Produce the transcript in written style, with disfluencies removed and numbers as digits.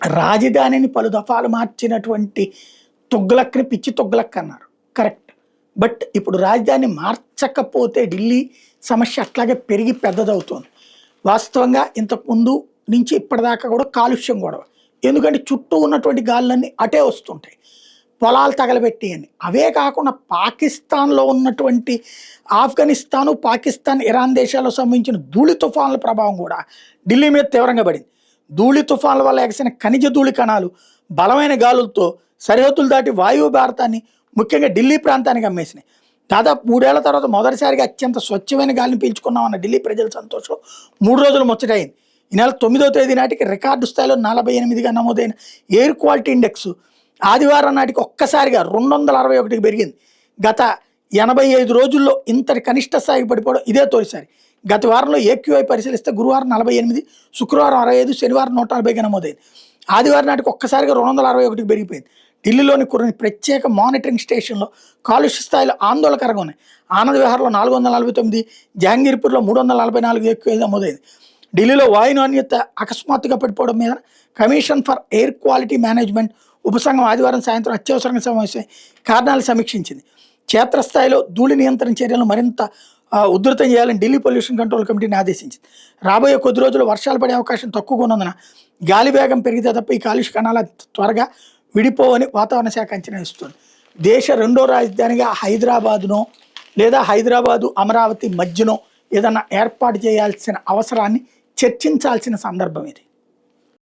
రాజధానిని పలు దఫాలు మార్చినటువంటి తుగ్లక్ని పిచ్చి తుగ్లక్ అన్నారు, కరెక్ట్. బట్ ఇప్పుడు రాజధాని మార్చకపోతే ఢిల్లీ సమస్య అట్లాగే పెరిగి పెద్దదవుతుంది. వాస్తవంగా ఇంతకుముందు నుంచి ఇప్పటిదాకా కూడా కాలుష్యం గొడవ, ఎందుకంటే చుట్టూ ఉన్నటువంటి గాలులన్నీ అటే వస్తుంటాయి, పొలాలు తగలబెట్టి అని. అవే కాకుండా పాకిస్తాన్లో ఉన్నటువంటి ఆఫ్ఘనిస్తాను, పాకిస్తాన్, ఇరాన్ దేశాలకు సంబంధించిన ధూళి తుఫాన్ల ప్రభావం కూడా ఢిల్లీ మీద తీవ్రంగా పడింది. ధూళి తుఫాన్ల వల్ల ఎగసిన ఖనిజ ధూళి కణాలు బలమైన గాలులతో సరిహద్దులు దాటి వాయువు భారతాన్ని ముఖ్యంగా ఢిల్లీ ప్రాంతానికి అమ్మేసినాయి. దాదాపు 3 ఏళ్ల తర్వాత మొదటిసారిగా అత్యంత స్వచ్ఛమైన గాలిని పీల్చుకున్నామన్న ఢిల్లీ ప్రజల సంతోషం 3 రోజులు ముచ్చటైంది. ఈ నెల 9వ తేదీ నాటికి రికార్డు స్థాయిలో 48గా నమోదైన ఎయిర్ క్వాలిటీ ఇండెక్స్ ఆదివారం నాటికి ఒక్కసారిగా 261కి పెరిగింది. గత 85 రోజుల్లో ఇంతటి కనిష్ట స్థాయికి పడిపోవడం ఇదే తొలిసారి. గత వారంలో ఏక్యూఐ పరిశీలిస్తే గురువారం 48, శుక్రవారం 65, శనివారం 140గా నమోదైంది. ఆదివారం నాటికి ఒక్కసారిగా 261కి పెరిగిపోయింది. ఢిల్లీలోని కొన్ని ప్రత్యేక మానిటరింగ్ స్టేషన్లో కాలుష్య స్థాయిలో ఆందోళనకరంగా ఉన్నాయి. ఆనంద్ విహార్లో 449, జహాంగీర్పూర్లో 344 ఏక్యూఐ నమోదైంది. ఢిల్లీలో వాయు నాణ్యత అకస్మాత్తుగా పడిపోవడం మీద commission for air quality management ఉపసంఘం ఆదివారం సాయంత్రం అత్యవసరంగా సమావేశమై కారణాలు సమీక్షించింది. క్షేత్రస్థాయిలో ధూళి నియంత్రణ చర్యలను మరింత ఉధృతం చేయాలని ఢిల్లీ పొల్యూషన్ కంట్రోల్ కమిటీని ఆదేశించింది. రాబోయే కొద్ది రోజులు వర్షాలు పడే అవకాశం తక్కువగా ఉన్నందున గాలి వేగం పెరిగితే తప్ప ఈ కాలుష్య కణాలు త్వరగా విడిపోవని వాతావరణ శాఖ అంచనా ఇస్తుంది. దేశ రెండో రాజధానిగా హైదరాబాదునో లేదా హైదరాబాదు అమరావతి మధ్యనో ఏదన్నా ఏర్పాటు చేయాల్సిన అవసరాన్ని చర్చించాల్సిన సందర్భం ఇది.